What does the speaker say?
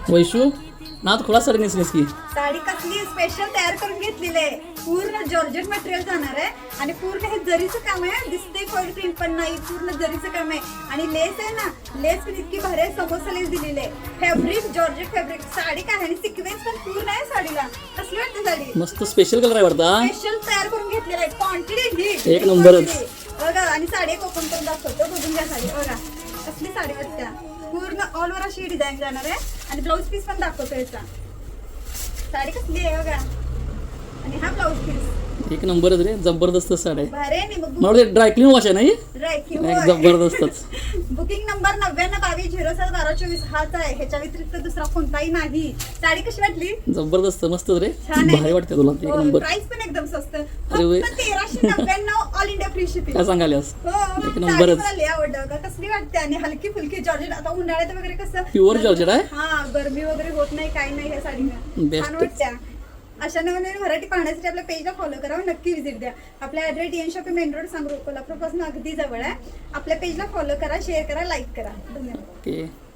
वैशू नाथ खुळा साडी नेसलीस की साडी कसली स्पेशल तयार करून घेतलेली आहे. पूर्ण जॉर्जेट मटेरियल जाणार आहे आणि पूर्ण हे जरीचं काम आहे. दिसते फॉइल प्रिंट पण नाही, पूर्ण जरीचं काम आहे. आणि लेस आहे ना, लेस पण इतकी भारी आहे, समोसा लेस दिलेली आहे. फॅब्रिक जॉर्जेट फॅब्रिक साडी काय आणि सिक्वेन्स पण पूर्ण आहे साडीला. कसली वाटते साडी? मस्त स्पेशल कलर आहे वाटतं. स्पेशल तयार करून घेतलेला आहे. क्वांटिटी एक नंबरच. बघा आणि साडी एक ओपन करून दाखवतो. बघून घ्या साडी बघा कसली साडी वाटते. पूर्ण ऑल ओव्हर अशी डिझाईन जाणार आहे आणि ब्लाऊज पीस पण दाखवतो याचा. साडी कसली आहे बघा आणि हा ब्लाऊज पीस एक नंबरच रे, जबरदस्त साडी आहे. भारी आहे. मग मला ड्रायक्लीन वॉश आहे नाही राईट जबरदस्तच. बुकिंग नंबर 9922071224 हाच आहे. ह्याच्या व्यतिरिक्त दुसरा कोणताही नाही. साडी कशी वाटली? जबरदस्त मस्त रे, छान आहे. भारी वाटते तुला एक नंबर. प्राइस पण एकदम स्वस्त, अरे वे. फक्त 1399 ऑल इंडिया फ्री शिपिंग. काय सांगाल्यास? हो एक नंबरच. मला लय आवडलं का कसली वाटते आणि हलकी फुलकी जॉर्जेट. आता उन्हाळ्यात वगैरे कसं प्युअर जॉर्जेट आहे. हा गरमी वगैरे होत नाही काही नाही ह्या साडीनं. Best. छान वाटत्या. अशा नवीन नवीन व्हरायटी पाहण्यासाठी आपल्या पेजला फॉलो करा, नक्की व्हिजिट द्या. आपल्या address TN Shoppy main road सांगू कोल्हापूरपासून अगदी जवळ आहे. आपल्या पेजला फॉलो करा, शेअर करा, लाईक करा. धन्यवाद. ओके.